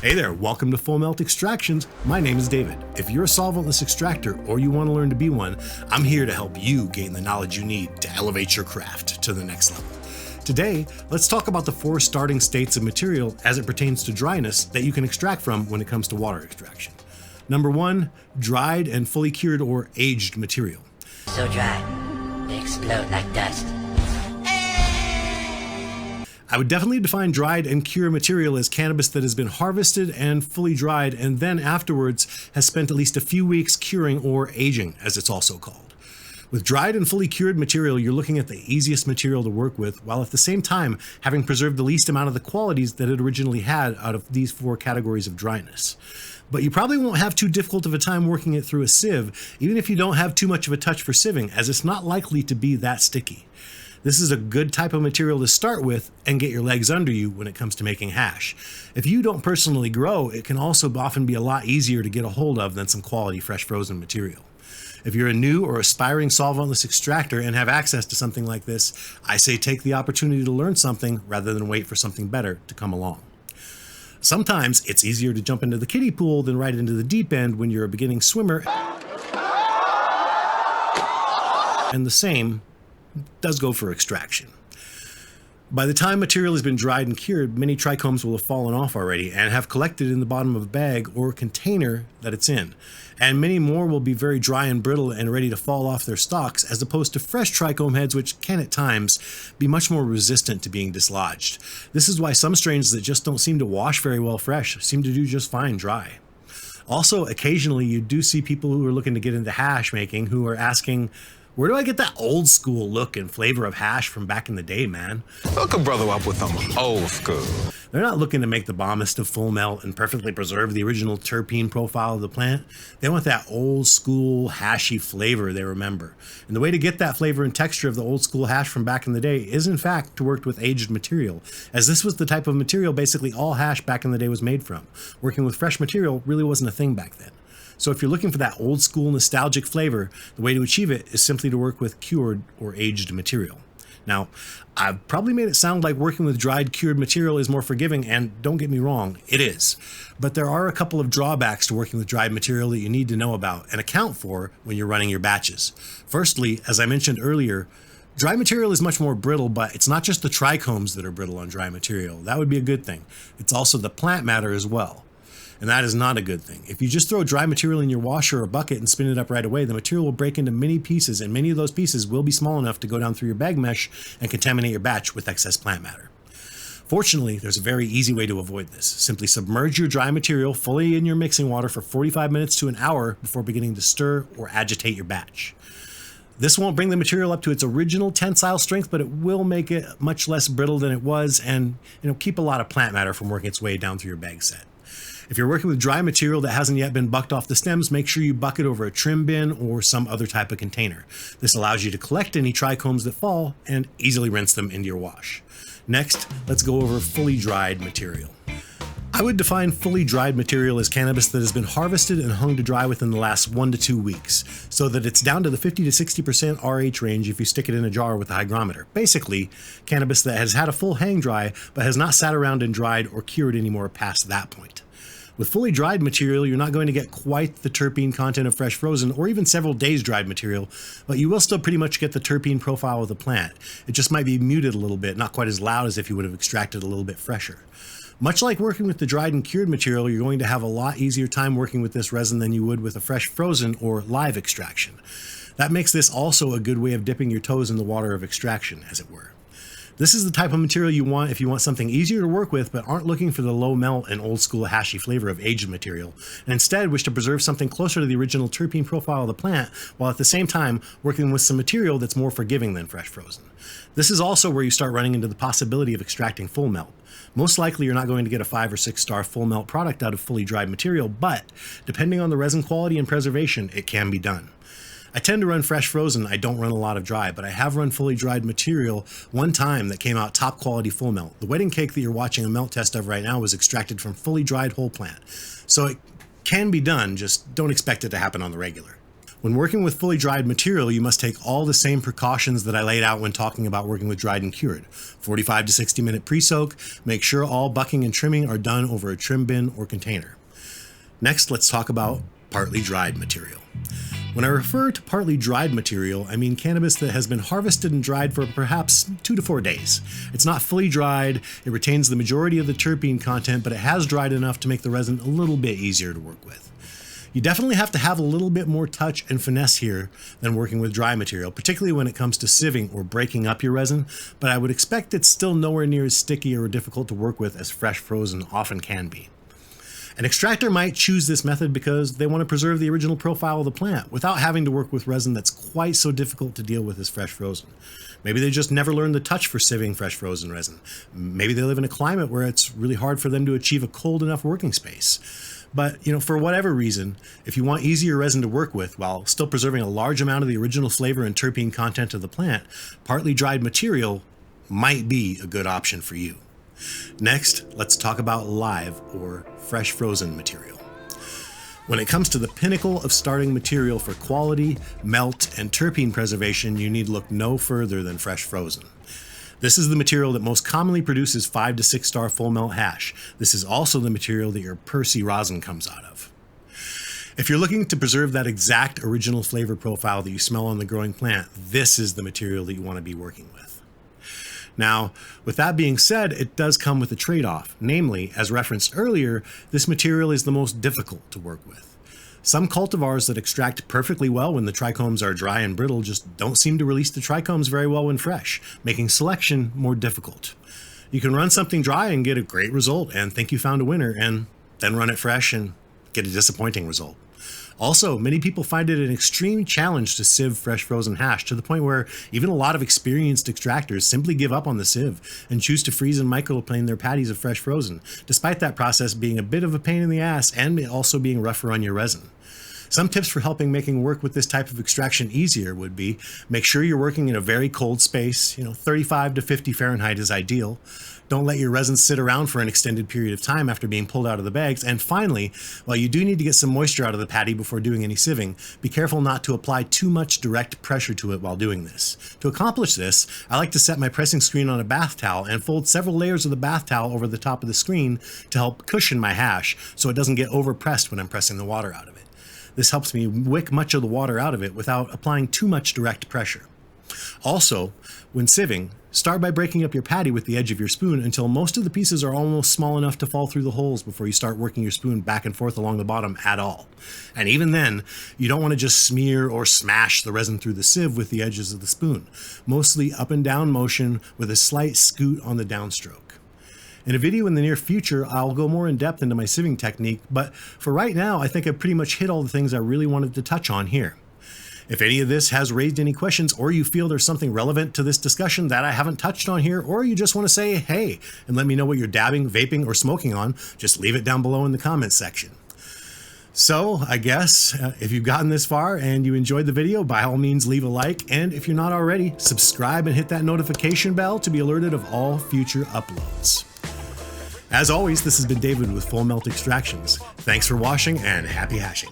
Hey there, welcome to Full Melt Extractions. My name is David. If you're a solventless extractor or you want to learn to be one, I'm here to help you gain the knowledge you need to elevate your craft to the next level. Today, let's talk about the 4 starting states of material as it pertains to dryness that you can extract from when it comes to water extraction. Number 1, dried and fully cured or aged material. So dry, they explode like dust. I would definitely define dried and cured material as cannabis that has been harvested and fully dried and then afterwards has spent at least a few weeks curing or aging, as it's also called. With dried and fully cured material, you're looking at the easiest material to work with, while at the same time having preserved the least amount of the qualities that it originally had out of these 4 categories of dryness. But you probably won't have too difficult of a time working it through a sieve, even if you don't have too much of a touch for sieving, as it's not likely to be that sticky. This is a good type of material to start with and get your legs under you when it comes to making hash. If you don't personally grow, it can also often be a lot easier to get a hold of than some quality fresh frozen material. If you're a new or aspiring solventless extractor and have access to something like this, I say take the opportunity to learn something rather than wait for something better to come along. Sometimes it's easier to jump into the kiddie pool than right into the deep end when you're a beginning swimmer. And the same does go for extraction. By the time material has been dried and cured, many trichomes will have fallen off already and have collected in the bottom of a bag or container that it's in. And many more will be very dry and brittle and ready to fall off their stalks, as opposed to fresh trichome heads, which can at times be much more resistant to being dislodged. This is why some strains that just don't seem to wash very well fresh seem to do just fine dry. Also, occasionally you do see people who are looking to get into hash making who are asking, where do I get that old school look and flavor of hash from back in the day, man? Hook a brother up with them old school. They're not looking to make the bombest of full melt and perfectly preserve the original terpene profile of the plant. They want that old school hashy flavor they remember. And the way to get that flavor and texture of the old school hash from back in the day is in fact to work with aged material, as this was the type of material basically all hash back in the day was made from. Working with fresh material really wasn't a thing back then. So if you're looking for that old school nostalgic flavor, the way to achieve it is simply to work with cured or aged material. Now, I've probably made it sound like working with dried cured material is more forgiving, and don't get me wrong, it is. But there are a couple of drawbacks to working with dried material that you need to know about and account for when you're running your batches. Firstly, as I mentioned earlier, dry material is much more brittle, but it's not just the trichomes that are brittle on dry material. That would be a good thing. It's also the plant matter as well. And that is not a good thing. If you just throw dry material in your washer or bucket and spin it up right away, the material will break into many pieces, and many of those pieces will be small enough to go down through your bag mesh and contaminate your batch with excess plant matter. Fortunately, there's a very easy way to avoid this. Simply submerge your dry material fully in your mixing water for 45 minutes to an hour before beginning to stir or agitate your batch. This won't bring the material up to its original tensile strength, but it will make it much less brittle than it was and keep a lot of plant matter from working its way down through your bag set. If you're working with dry material that hasn't yet been bucked off the stems, make sure you buck it over a trim bin or some other type of container. This allows you to collect any trichomes that fall and easily rinse them into your wash. Next, let's go over fully dried material. I would define fully dried material as cannabis that has been harvested and hung to dry within the last 1 to 2 weeks, so that it's down to the 50 to 60% RH range if you stick it in a jar with a hygrometer. Basically, cannabis that has had a full hang dry but has not sat around and dried or cured anymore past that point. With fully dried material, you're not going to get quite the terpene content of fresh frozen or even several days dried material, but you will still pretty much get the terpene profile of the plant. It just might be muted a little bit, not quite as loud as if you would have extracted a little bit fresher. Much like working with the dried and cured material, you're going to have a lot easier time working with this resin than you would with a fresh frozen or live extraction. That makes this also a good way of dipping your toes in the water of extraction, as it were. This is the type of material you want if you want something easier to work with but aren't looking for the low melt and old school hashy flavor of aged material, and instead wish to preserve something closer to the original terpene profile of the plant while at the same time working with some material that's more forgiving than fresh frozen. This is also where you start running into the possibility of extracting full melt. Most likely you're not going to get a 5 or 6 star full melt product out of fully dried material, but depending on the resin quality and preservation, it can be done. I tend to run fresh frozen. I don't run a lot of dry, but I have run fully dried material one time that came out top quality full melt. The wedding cake that you're watching a melt test of right now was extracted from fully dried whole plant. So it can be done, just don't expect it to happen on the regular. When working with fully dried material, you must take all the same precautions that I laid out when talking about working with dried and cured. 45 to 60 minute pre-soak, make sure all bucking and trimming are done over a trim bin or container. Next, let's talk about partly dried material. When I refer to partly dried material, I mean cannabis that has been harvested and dried for perhaps 2 to 4 days. It's not fully dried, it retains the majority of the terpene content, but it has dried enough to make the resin a little bit easier to work with. You definitely have to have a little bit more touch and finesse here than working with dry material, particularly when it comes to sieving or breaking up your resin, but I would expect it's still nowhere near as sticky or difficult to work with as fresh frozen often can be. An extractor might choose this method because they want to preserve the original profile of the plant without having to work with resin that's quite so difficult to deal with as fresh frozen. Maybe they just never learned the touch for sieving fresh frozen resin. Maybe they live in a climate where it's really hard for them to achieve a cold enough working space. But, for whatever reason, if you want easier resin to work with while still preserving a large amount of the original flavor and terpene content of the plant, partly dried material might be a good option for you. Next, let's talk about live or fresh frozen material. When it comes to the pinnacle of starting material for quality, melt, and terpene preservation, you need look no further than fresh frozen. This is the material that most commonly produces 5 to 6 star full melt hash. This is also the material that your Percy rosin comes out of. If you're looking to preserve that exact original flavor profile that you smell on the growing plant, this is the material that you want to be working with. Now, with that being said, it does come with a trade-off. Namely, as referenced earlier, this material is the most difficult to work with. Some cultivars that extract perfectly well when the trichomes are dry and brittle just don't seem to release the trichomes very well when fresh, making selection more difficult. You can run something dry and get a great result and think you found a winner, and then run it fresh and get a disappointing result. Also, many people find it an extreme challenge to sieve fresh frozen hash to the point where even a lot of experienced extractors simply give up on the sieve and choose to freeze and microplane their patties of fresh frozen, despite that process being a bit of a pain in the ass and also being rougher on your resin. Some tips for helping making work with this type of extraction easier would be make sure you're working in a very cold space, 35 to 50 Fahrenheit is ideal. Don't let your resin sit around for an extended period of time after being pulled out of the bags. And finally, while you do need to get some moisture out of the patty before doing any sieving, be careful not to apply too much direct pressure to it while doing this. To accomplish this, I like to set my pressing screen on a bath towel and fold several layers of the bath towel over the top of the screen to help cushion my hash so it doesn't get overpressed when I'm pressing the water out of it. This helps me wick much of the water out of it without applying too much direct pressure. Also, when sieving, start by breaking up your patty with the edge of your spoon until most of the pieces are almost small enough to fall through the holes before you start working your spoon back and forth along the bottom at all. And even then, you don't want to just smear or smash the resin through the sieve with the edges of the spoon, mostly up and down motion with a slight scoot on the downstroke. In a video in the near future, I'll go more in depth into my sieving technique, but for right now, I think I've pretty much hit all the things I really wanted to touch on here. If any of this has raised any questions, or you feel there's something relevant to this discussion that I haven't touched on here, or you just want to say hey and let me know what you're dabbing, vaping, or smoking on, just leave it down below in the comments section. So I guess if you've gotten this far and you enjoyed the video, by all means leave a like, and if you're not already, subscribe and hit that notification bell to be alerted of all future uploads. As always, this has been David with Full Melt Extractions. Thanks for watching and happy hashing.